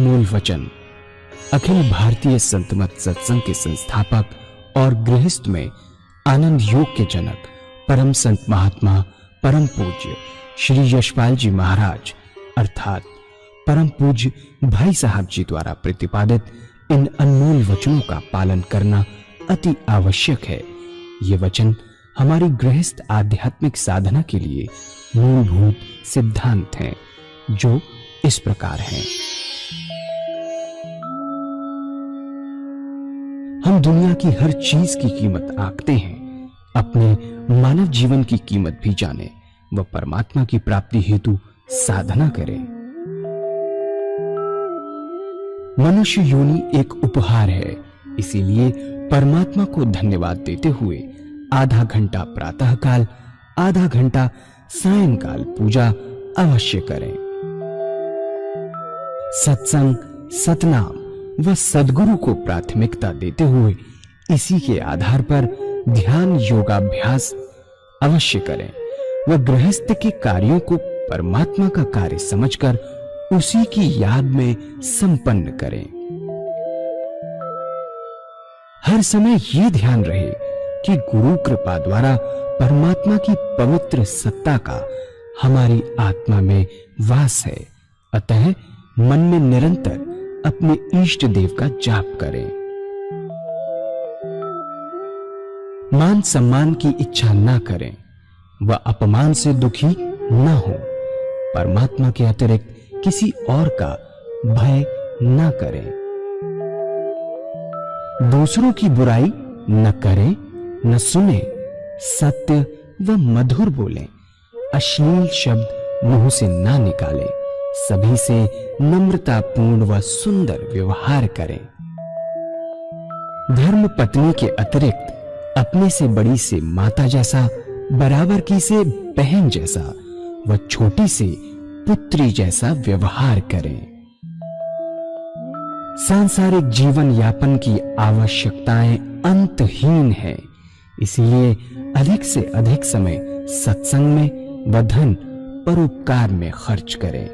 अनमोल वचन अखिल भारतीय संत मत सत्संग के संस्थापक और गृहस्थ में आनंद योग के जनक परम संत महात्मा परम पूज्य श्री यशपाल जी महाराज अर्थात परम पूज्य भाई साहब जी द्वारा प्रतिपादित इन अनमोल वचनों का पालन करना अति आवश्यक है। ये वचन हमारी गृहस्थ आध्यात्मिक साधना के लिए मूलभूत सिद्धांत हैं, जो इस प्रकार हैं। हम दुनिया की हर चीज की कीमत आंकते हैं, अपने मानव जीवन की कीमत भी जाने व परमात्मा की प्राप्ति हेतु साधना करें। मनुष्य योनि एक उपहार है, इसीलिए परमात्मा को धन्यवाद देते हुए आधा घंटा प्रातःकाल, आधा घंटा सायंकाल पूजा अवश्य करें। सत्संग, सतनाम व सद्गुरु को प्राथमिकता देते हुए इसी के आधार पर ध्यान योगाभ्यास अवश्य करें व गृहस्थ के कार्यों को परमात्मा का कार्य समझकर उसी की याद में संपन्न करें। हर समय ये ध्यान रहे कि गुरु कृपा द्वारा परमात्मा की पवित्र सत्ता का हमारी आत्मा में वास है, अतः मन में निरंतर अपने इष्ट देव का जाप करें। मान सम्मान की इच्छा ना करें व अपमान से दुखी ना हो। परमात्मा के अतिरिक्त किसी और का भय ना करें। दूसरों की बुराई न करें, न सुने, सत्य व मधुर बोलें, अश्लील शब्द मुंह से ना निकालें, सभी से नम्रतापूर्ण व सुंदर व्यवहार करें। धर्म पत्नी के अतिरिक्त अपने से बड़ी से माता जैसा, बराबर की से बहन जैसा व छोटी से पुत्री जैसा व्यवहार करें। सांसारिक जीवन यापन की आवश्यकताएं अंतहीन है, इसलिए अधिक से अधिक समय सत्संग में व धन परोपकार में खर्च करें।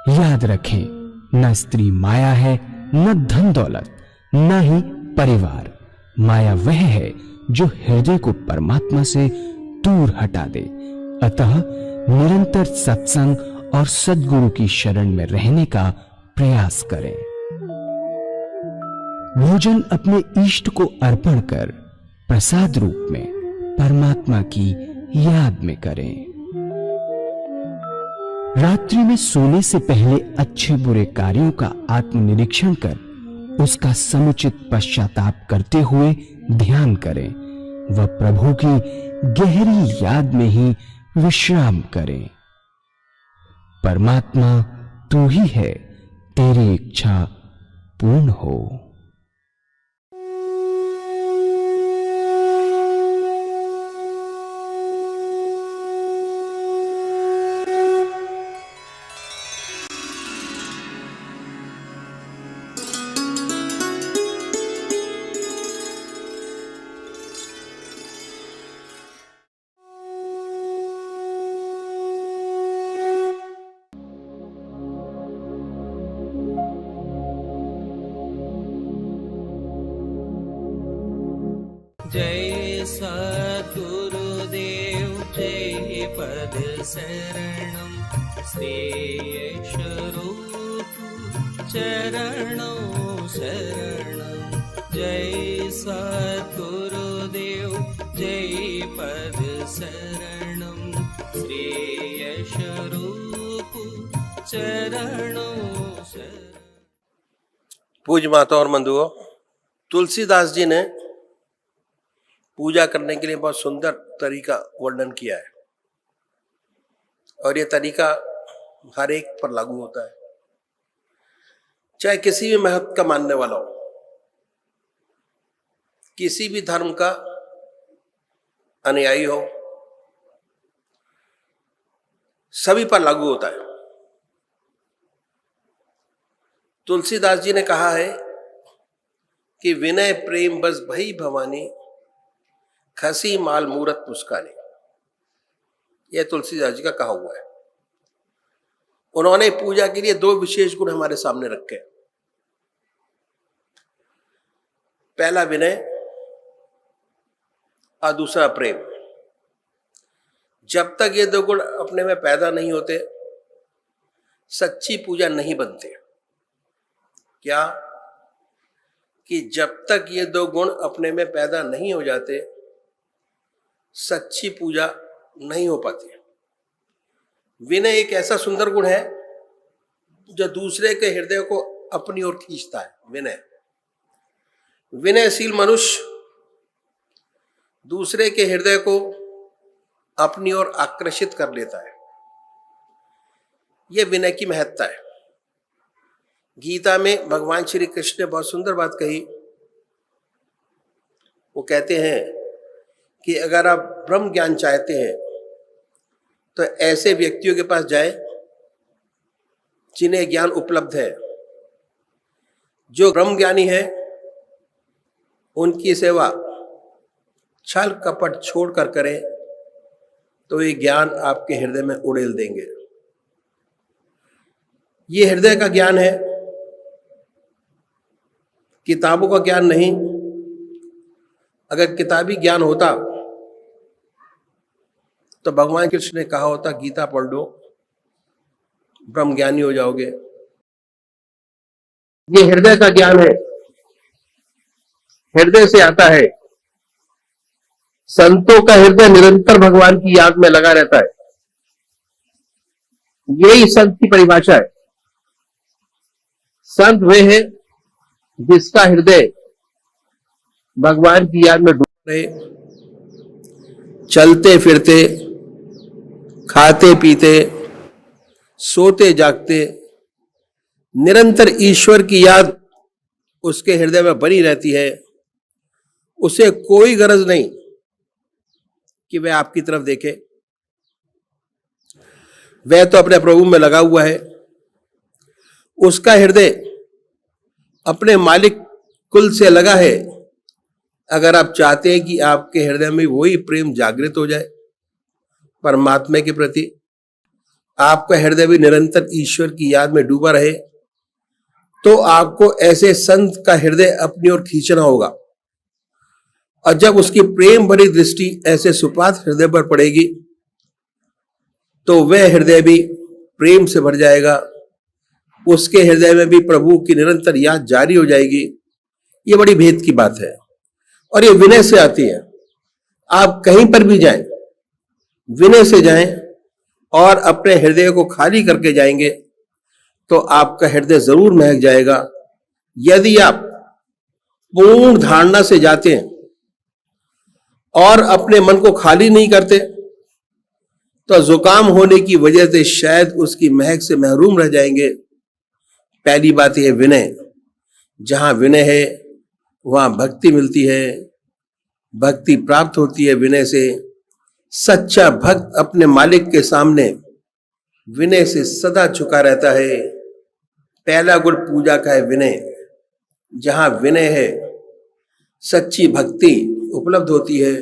याद रखें, न स्त्री माया है, न धन दौलत, न ही परिवार। माया वह है जो हृदय को परमात्मा से दूर हटा दे। अतः निरंतर सत्संग और सद्गुरु की शरण में रहने का प्रयास करें। भोजन अपने इष्ट को अर्पण कर प्रसाद रूप में परमात्मा की याद में करें। रात्रि में सोने से पहले अच्छे बुरे कार्यों का आत्मनिरीक्षण कर उसका समुचित पश्चाताप करते हुए ध्यान करें व प्रभु की गहरी याद में ही विश्राम करें। परमात्मा तू ही है, तेरी इच्छा पूर्ण हो। जय सद्गुरुदेव जय पद शरणम श्रेयस रूप चरणों शरणम। जय सद्गुरुदेव जय पद शरणम श्रेयस रूप चरणों शरणम। पूज्य माता और बंधुओं, तुलसीदास जी ने पूजा करने के लिए बहुत सुंदर तरीका वर्णन किया है और ये तरीका हर एक पर लागू होता है, चाहे किसी भी महत्व का मानने वाला हो, किसी भी धर्म का अनुयायी हो, सभी पर लागू होता है। तुलसीदास जी ने कहा है कि विनय प्रेम बस भई भवानी, खसी माल मूरत मुस्कानी। यह तुलसीदास जी का कहा हुआ है। उन्होंने पूजा के लिए दो विशेष गुण हमारे सामने रखे। पहला विनय और दूसरा प्रेम। जब तक ये दो गुण अपने में पैदा नहीं होते, सच्ची पूजा नहीं बनती। क्या कि जब तक ये दो गुण अपने में पैदा नहीं हो जाते, सच्ची पूजा नहीं हो पाती। विनय एक ऐसा सुंदर गुण है जो दूसरे के हृदय को अपनी ओर खींचता है। विनयशील मनुष्य दूसरे के हृदय को अपनी ओर आकर्षित कर लेता है। यह विनय की महत्ता है। गीता में भगवान श्री कृष्ण ने बहुत सुंदर बात कही। वो कहते हैं कि अगर आप ब्रह्म ज्ञान चाहते हैं तो ऐसे व्यक्तियों के पास जाए जिन्हें ज्ञान उपलब्ध है। जो ब्रह्म ज्ञानी है उनकी सेवा छल कपट छोड़कर करें तो ये ज्ञान आपके हृदय में उड़ेल देंगे। ये हृदय का ज्ञान है, किताबों का ज्ञान नहीं। अगर किताबी ज्ञान होता तो भगवान कृष्ण ने कहा होता गीता पढ़ लो, ब्रह्म ज्ञानी हो जाओगे। ये हृदय का ज्ञान है, हृदय से आता है। संतों का हृदय निरंतर भगवान की याद में लगा रहता है। यही संत की परिभाषा है। संत वे है जिसका हृदय भगवान की याद में डूबा रहे। चलते फिरते, खाते पीते, सोते जागते निरंतर ईश्वर की याद उसके हृदय में बनी रहती है। उसे कोई गरज नहीं कि वह आपकी तरफ देखे। वह तो अपने प्रभु में लगा हुआ है। उसका हृदय अपने मालिक कुल से लगा है। अगर आप चाहते हैं कि आपके हृदय में वही प्रेम जागृत हो जाए परमात्मा के प्रति, आपका हृदय भी निरंतर ईश्वर की याद में डूबा रहे, तो आपको ऐसे संत का हृदय अपनी ओर खींचना होगा। और जब उसकी प्रेम भरी दृष्टि ऐसे सुपात हृदय पर पड़ेगी तो वह हृदय भी प्रेम से भर जाएगा। उसके हृदय में भी प्रभु की निरंतर याद जारी हो जाएगी। ये बड़ी भेद की बात है और ये विनय से आती है। आप कहीं पर भी जाएं, विनय से जाएं और अपने हृदय को खाली करके जाएंगे तो आपका हृदय जरूर महक जाएगा। यदि आप पूर्ण धारणा से जाते हैं और अपने मन को खाली नहीं करते तो जुकाम होने की वजह से शायद उसकी महक से महरूम रह जाएंगे। पहली बात यह विनय। जहां विनय है वहां भक्ति मिलती है, भक्ति प्राप्त होती है विनय से। सच्चा भक्त अपने मालिक के सामने विनय से सदा झुका रहता है। पहला गुण पूजा का है विनय। जहां विनय है सच्ची भक्ति उपलब्ध होती है।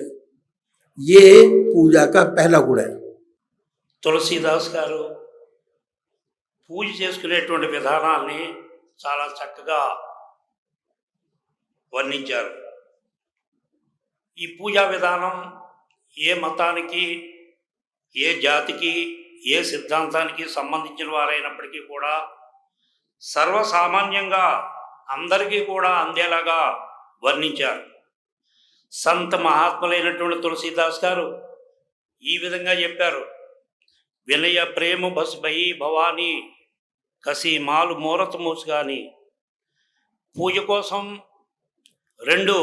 ये पूजा का पहला गुण है। తులసీదాస్ గారు పూజ చేసుకునేటువంటి విధానాన్ని చాలా చక్కగా వర్ణించారు. ఈ పూజా విధానం ఏ మతానికి, ఏ జాతికి, ఏ సిద్ధాంతానికి సంబంధించిన వారైనప్పటికీ కూడా సర్వసామాన్యంగా అందరికీ కూడా అందేలాగా వర్ణించారు. సంత మహాత్ములైనటువంటి తులసీదాస్ గారు ఈ విధంగా చెప్పారు. వినయ ప్రేమ బస్ భయి భవానీ కసి మాలు మూరత మూసుగాని. పూజ కోసం రెండు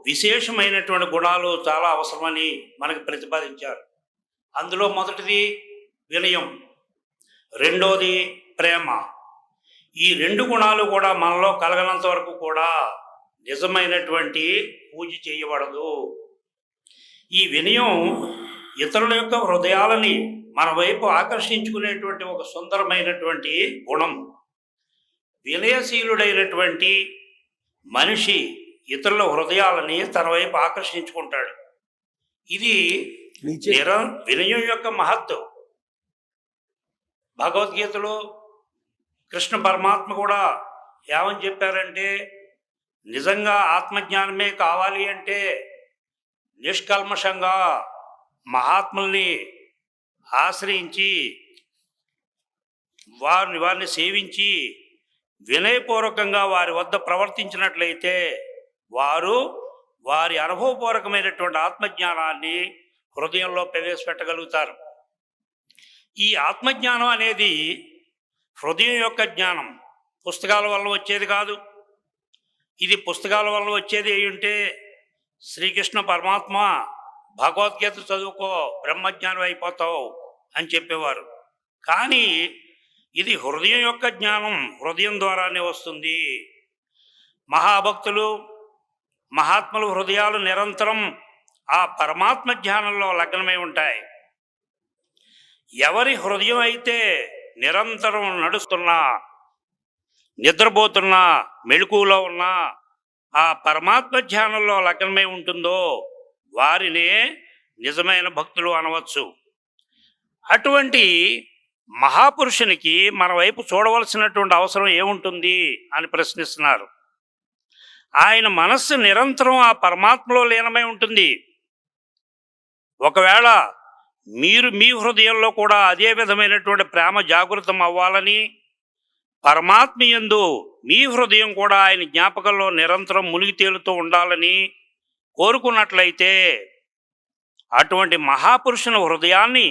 విశేషమైనటువంటి గుణాలు చాలా అవసరమని మనకు ప్రతిపాదించారు. అందులో మొదటిది వినయం, రెండోది ప్రేమ. ఈ రెండు గుణాలు కూడా మనలో కలగనంత వరకు కూడా నిజమైనటువంటి పూజ చేయబడదు. ఈ వినయం ఇతరుల యొక్క హృదయాలని మన వైపు ఆకర్షించుకునేటువంటి ఒక సుందరమైనటువంటి గుణం. వినయశీలుడైనటువంటి మనిషి ఇతరుల హృదయాలని తన వైపు ఆకర్షించుకుంటాడు. ఇది వినయం యొక్క మహత్వం. భగవద్గీతలో కృష్ణ పరమాత్మ కూడా ఏమని చెప్పారంటే, నిజంగా ఆత్మజ్ఞానమే కావాలి అంటే నిష్కల్మషంగా మహాత్ముల్ని ఆశ్రయించి వారిని సేవించి వినయపూర్వకంగా వారి వద్ద ప్రవర్తించినట్లయితే వారు వారి అనుభవపూర్వకమైనటువంటి ఆత్మజ్ఞానాన్ని హృదయంలో ప్రవేశపెట్టగలుగుతారు. ఈ ఆత్మజ్ఞానం అనేది హృదయం యొక్క జ్ఞానం, పుస్తకాల వల్ల వచ్చేది కాదు. ఇది పుస్తకాల వల్ల వచ్చేది అయి ఉంటే శ్రీకృష్ణ పరమాత్మ భగవద్గీత చదువుకో బ్రహ్మజ్ఞానం అయిపోతావు అని చెప్పేవారు. కానీ ఇది హృదయం యొక్క జ్ఞానం, హృదయం ద్వారానే వస్తుంది. మహాభక్తులు మహాత్ముల హృదయాలు నిరంతరం ఆ పరమాత్మ జ్ఞానంలో లగ్నమై ఉంటాయి. ఎవరి హృదయం అయితే నిరంతరం నడుస్తున్నా, నిద్రపోతున్నా, మెలకువలో ఉన్నా ఆ పరమాత్మ ధ్యానంలో లగ్నమై ఉంటుందో వారినే నిజమైన భక్తులు అనవచ్చు. అటువంటి మహాపురుషునికి మన వైపు చూడవలసినటువంటి అవసరం ఏముంటుంది అని ప్రశ్నిస్తున్నారు. ఆయన మనస్సు నిరంతరం ఆ పరమాత్మలో లీనమై ఉంటుంది. ఒకవేళ మీరు మీ హృదయంలో కూడా అదే విధమైనటువంటి ప్రేమ జాగృతం అవ్వాలని, పరమాత్మ యందు మీ హృదయం కూడా ఆయన జ్ఞాపకంలో నిరంతరం మునిగి తేలుతూ ఉండాలని కోరుకున్నట్లయితే అటువంటి మహాపురుషుని హృదయాన్ని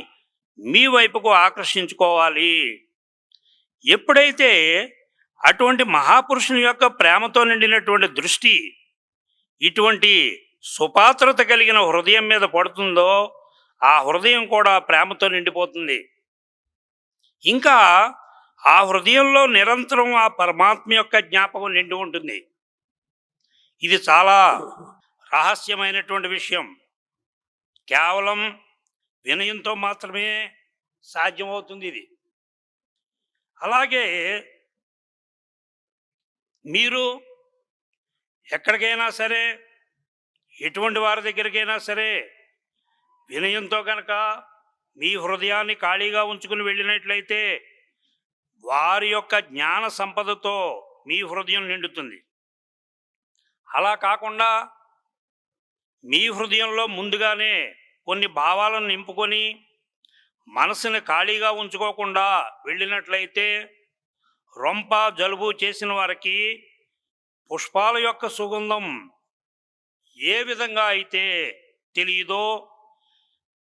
మీ వైపుకు ఆకర్షించుకోవాలి. ఎప్పుడైతే అటువంటి మహాపురుషుని యొక్క ప్రేమతో నిండినటువంటి దృష్టి ఇటువంటి సుపాత్రత కలిగిన హృదయం మీద పడుతుందో ఆ హృదయం కూడా ప్రేమతో నిండిపోతుంది. ఇంకా ఆ హృదయంలో నిరంతరం ఆ పరమాత్మ యొక్క జ్ఞాపకం నిండి ఉంటుంది. ఇది చాలా రహస్యమైనటువంటి విషయం. కేవలం వినయంతో మాత్రమే సాధ్యమవుతుంది ఇది. అలాగే మీరు ఎక్కడికైనా సరే, ఎటువంటి వారి దగ్గరికైనా సరే వినయంతో కనుక మీ హృదయాన్ని ఖాళీగా ఉంచుకుని వెళ్ళినట్లయితే వారి యొక్క జ్ఞాన సంపదతో మీ హృదయం నిండుతుంది. అలా కాకుండా మీ హృదయంలో ముందుగానే కొన్ని భావాలను నింపుకొని మనసుని ఖాళీగా ఉంచుకోకుండా వెళ్ళినట్లయితే రొంప జలుబు చేసిన వారికి పుష్పాల యొక్క సుగంధం ఏ విధంగా అయితే తెలియదో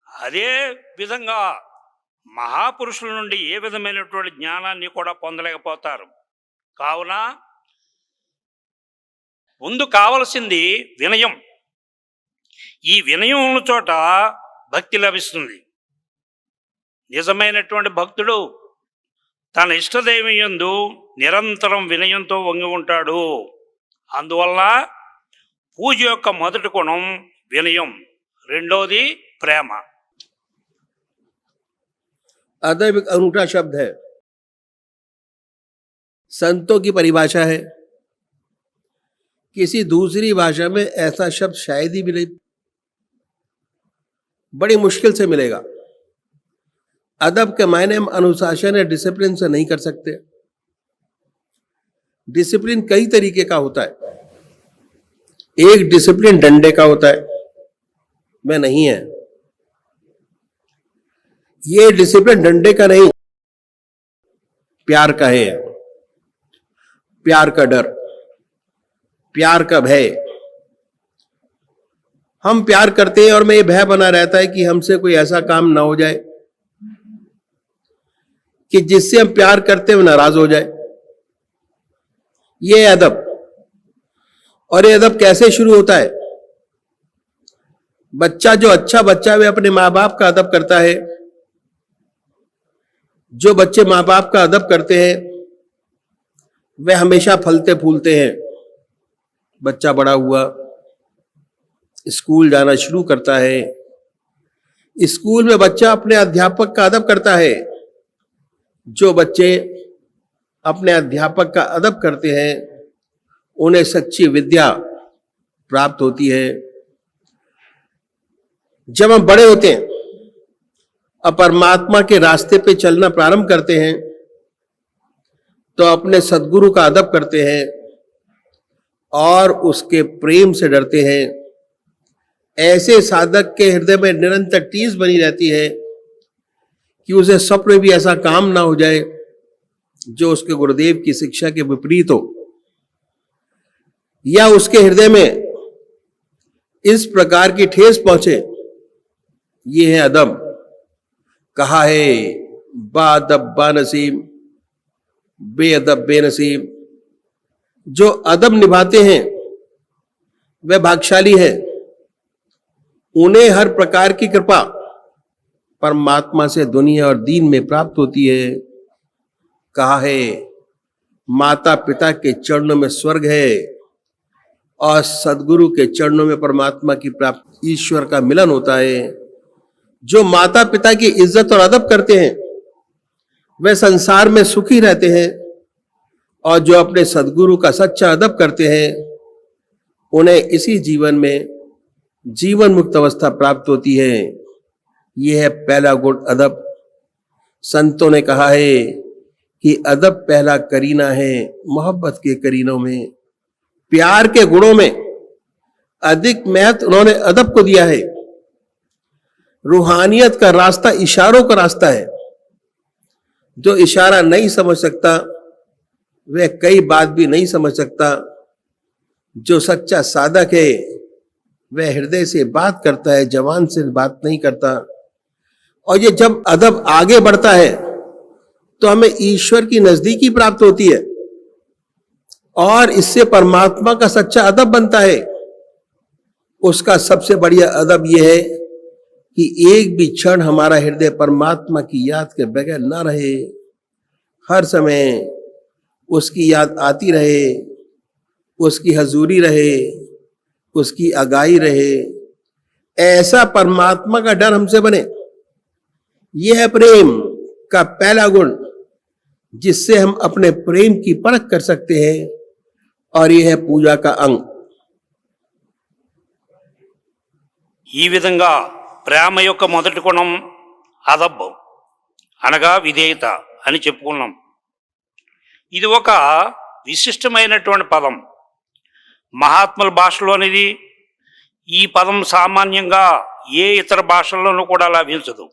అదే విధంగా మహాపురుషుల నుండి ఏ విధమైనటువంటి జ్ఞానాన్ని కూడా పొందలేకపోతారు. కావున ముందు కావలసింది వినయం. ఈ వినయం ఉన్న చోట భక్తి లభిస్తుంది. నిజమైనటువంటి భక్తుడు తన ఇష్టదైవం యందు నిరంతరం వినయంతో వంగి ఉంటాడు. అందువల్ల పూజ యొక్క మొదటి గుణం వినయం, రెండోది ప్రేమ. अदब एक अनूठा शब्द है, संतों की परिभाषा है. किसी दूसरी भाषा में ऐसा शब्द शायद ही मिले, बड़ी मुश्किल से मिलेगा. अदब के मायने हम अनुशासन या डिसिप्लिन से नहीं कर सकते. डिसिप्लिन कई तरीके का होता है. एक डिसिप्लिन डंडे का होता है, वह नहीं है. ये डिसिप्लिन डंडे का नहीं, प्यार का है. प्यार का डर, प्यार का भय. हम प्यार करते हैं और में ये भय बना रहता है कि हमसे कोई ऐसा काम ना हो जाए कि जिससे हम प्यार करते हुए नाराज हो जाए. ये अदब. और ये अदब कैसे शुरू होता है? बच्चा, जो अच्छा बच्चा है, वह अपने माँ बाप का अदब करता है. जो बच्चे माँ बाप का अदब करते हैं वे हमेशा फलते फूलते हैं. बच्चा बड़ा हुआ, स्कूल जाना शुरू करता है. स्कूल में बच्चा अपने अध्यापक का अदब करता है. जो बच्चे अपने अध्यापक का अदब करते हैं उन्हें सच्ची विद्या प्राप्त होती है. जब हम बड़े होते हैं और परमात्मा के रास्ते पे चलना प्रारंभ करते हैं तो अपने सद्गुरु का अदब करते हैं और उसके प्रेम से डरते हैं। ऐसे साधक के हृदय में निरंतर टीस बनी रहती है कि उसे स्वप्न में भी ऐसा काम ना हो जाए जो उसके गुरुदेव की शिक्षा के विपरीत हो, या उसके हृदय में इस प्रकार की ठेस पहुंचे। ये है अदब। कहा है बादब बानसीब, बेअदब बेनसीब। जो अदब निभाते हैं वे भाग्यशाली हैं, उन्हें हर प्रकार की कृपा परमात्मा से दुनिया और दीन में प्राप्त होती है। कहा है माता पिता के चरणों में स्वर्ग है और सदगुरु के चरणों में परमात्मा की प्राप्ति, ईश्वर का मिलन होता है। जो माता पिता की इज्जत और अदब करते हैं वे संसार में सुखी रहते हैं, और जो अपने सदगुरु का सच्चा अदब करते हैं उन्हें इसी जीवन में जीवन मुक्त अवस्था प्राप्त होती है। यह है पहला गुण अदब। संतों ने कहा है कि अदब पहला करीना है मोहब्बत के करीनों में। प्यार के गुणों में अधिक महत्व उन्होंने अदब को दिया है। रूहानियत का रास्ता इशारों का रास्ता है। जो इशारा नहीं समझ सकता वह कई बात भी नहीं समझ सकता। जो सच्चा साधक है वह हृदय से बात करता है, जबान से बात नहीं करता। और ये जब अदब आगे बढ़ता है तो हमें ईश्वर की नजदीकी प्राप्त होती है, और इससे परमात्मा का सच्चा अदब बनता है। उसका सबसे बढ़िया अदब यह है कि एक भी क्षण हमारा हृदय परमात्मा की याद के बगैर ना रहे। हर समय उसकी याद आती रहे, उसकी हजूरी रहे, उसकी आगाही रहे। ऐसा परमात्मा का डर हमसे बने। यह है प्रेम का पहला गुण, जिससे हम अपने प्रेम की परख कर सकते हैं, और यह है पूजा का अंग। ఈ విధంగా ప్రేమ యొక్క మొదటి గుణం అదబ్ అనగా విధేయత అని చెప్పుకున్నాం. ఇది ఒక విశిష్టమైనటువంటి పదం. మహాత్ముల భాషలోనిది. ఈ పదం సామాన్యంగా ఏ ఇతర భాషల్లోనూ కూడా లభించదు.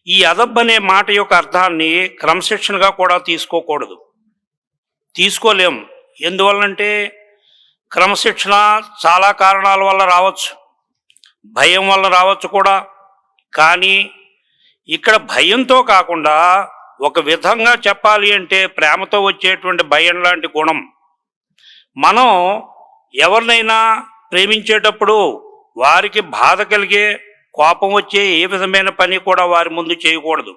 ఈ అదబ్ అనే మాట యొక్క అర్థాన్ని క్రమశిక్షణగా కూడా తీసుకోలేం. ఎందువల్లంటే క్రమశిక్షణ చాలా కారణాల వల్ల రావచ్చు, భయం వల్ల రావచ్చు కూడా. కానీ ఇక్కడ భయంతో కాకుండా ఒక విధంగా చెప్పాలి అంటే ప్రేమతో వచ్చేటువంటి భయం లాంటి గుణం. మనం ఎవరినైనా ప్రేమించేటప్పుడు వారికి బాధ కలిగే, కోపం వచ్చే ఏ విధమైన పని కూడా వారి ముందు చేయకూడదు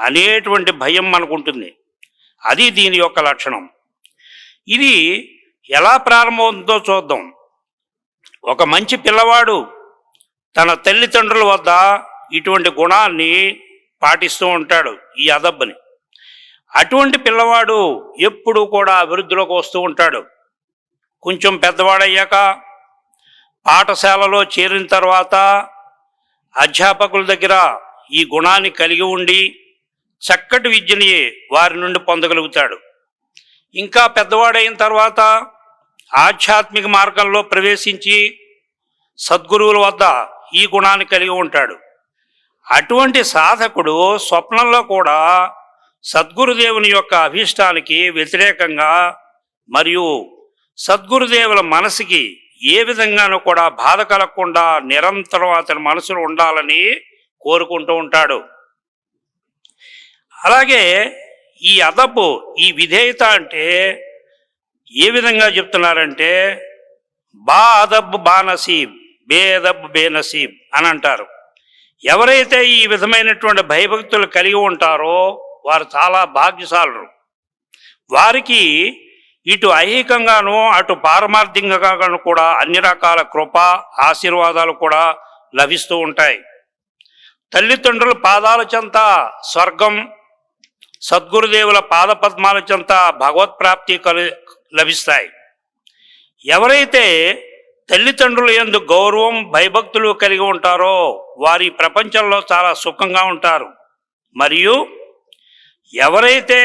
అనేటువంటి భయం మనకుంటుంది. అది దీని యొక్క లక్షణం. ఇది ఎలా ప్రారంభమవుతుందో చూద్దాం. ఒక మంచి పిల్లవాడు తన తల్లిదండ్రుల వద్ద ఇటువంటి గుణాన్ని పాటిస్తూ ఉంటాడు, ఈ అదబ్బని. అటువంటి పిల్లవాడు ఎప్పుడు కూడా అభివృద్ధిలోకి వస్తూ ఉంటాడు. కొంచెం పెద్దవాడయ్యాక పాఠశాలలో చేరిన తర్వాత అధ్యాపకుల దగ్గర ఈ గుణాన్ని కలిగి ఉండి చక్కటి విద్యని వారి నుండి పొందగలుగుతాడు. ఇంకా పెద్దవాడైన తర్వాత ఆధ్యాత్మిక మార్గంలో ప్రవేశించి సద్గురువుల వద్ద ఈ గుణాన్ని కలిగి ఉంటాడు. అటువంటి సాధకుడు స్వప్నంలో కూడా సద్గురుదేవుని యొక్క అభీష్టానికి వ్యతిరేకంగా మరియు సద్గురుదేవుల మనసుకి ఏ విధంగానూ కూడా బాధ కలగకుండా నిరంతరం అతని మనసులో ఉండాలని కోరుకుంటూ ఉంటాడు. అలాగే ఈ అదబు, ఈ విధేయత అంటే ఏ విధంగా చెప్తున్నారంటే బా అదబ్ బా నసీబ్, బేదబ్ బేనసీబ్ అని అంటారు. ఎవరైతే ఈ విధమైనటువంటి భయభక్తులు కలిగి ఉంటారో వారు చాలా భాగ్యశాలురు. వారికి ఇటు ఐహికంగాను అటు పారమార్థికంగాను కూడా అన్ని రకాల కృప ఆశీర్వాదాలు కూడా లభిస్తూ ఉంటాయి. తల్లిదండ్రుల పాదాల చెంత స్వర్గం, సద్గురుదేవుల పాద పద్మాల చెంత భగవత్ప్రాప్తి లభిస్తాయి. ఎవరైతే తల్లిదండ్రుల యందు గౌరవం భయభక్తులు కలిగి ఉంటారో వారి ప్రపంచంలో చాలా సుఖంగా ఉంటారు. మరియు ఎవరైతే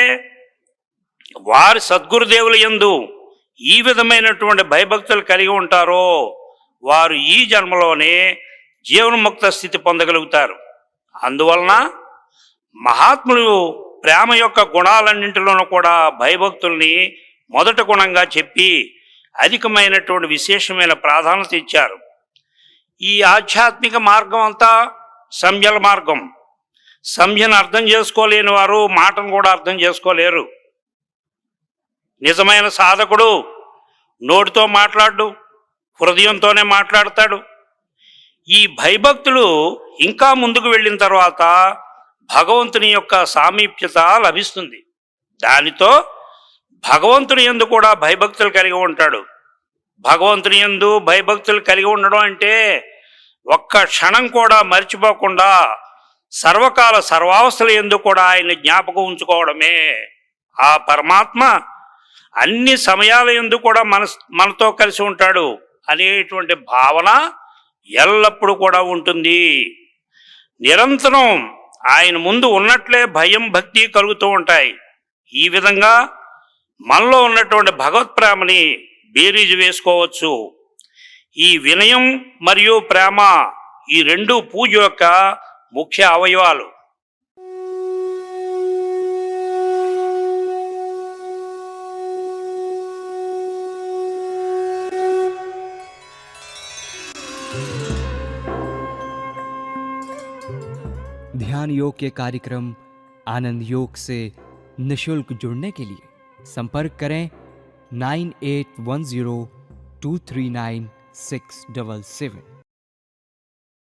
వారి సద్గురుదేవుల యందు ఈ విధమైనటువంటి భయభక్తులు కలిగి ఉంటారో వారు ఈ జన్మలోనే జీవన్ముక్త స్థితి పొందగలుగుతారు. అందువలన మహాత్ములు ప్రేమ యొక్క గుణాలన్నింటిలోనూ కూడా భయభక్తుల్ని మొదటి గుణంగా చెప్పి అధికమైనటువంటి విశేషమైన ప్రాధాన్యత ఇచ్చారు. ఈ ఆధ్యాత్మిక మార్గం అంతా సంధ్యల మార్గం. సంధ్యను అర్థం చేసుకోలేని వారు మాటను కూడా అర్థం చేసుకోలేరు. నిజమైన సాధకుడు నోటితో మాట్లాడు, హృదయంతోనే మాట్లాడతాడు. ఈ భయభక్తులు ఇంకా ముందుకు వెళ్ళిన తర్వాత భగవంతుని యొక్క సామీప్యత లభిస్తుంది. దానితో భగవంతుని యందు కూడా భయభక్తులు కలిగి ఉంటాడు. భగవంతుని యందు భయభక్తులు కలిగి ఉండడం అంటే ఒక్క క్షణం కూడా మర్చిపోకుండా సర్వకాల సర్వావస్థల యందు కూడా ఆయన జ్ఞాపకం ఉంచుకోవడమే. ఆ పరమాత్మ అన్ని సమయాల యందు కూడా మనతో కలిసి ఉంటాడు అనేటువంటి భావన ఎల్లప్పుడూ కూడా ఉంటుంది. నిరంతరం ఆయన ముందు ఉన్నట్లే భయం భక్తి కలుగుతూ ఉంటాయి. ఈ విధంగా మనలో ఉన్నటువంటి భగవత్ ప్రేమని బేరీజు వేసుకోవచ్చు. ఈ వినయం మరియు ప్రేమ ఈ రెండు పూజ యొక్క ముఖ్య అవయవాలు. ध्यान योग के कार्यक्रम आनंद योग से निशुल्क जुड़ने के लिए संपर्क करें 9810239677।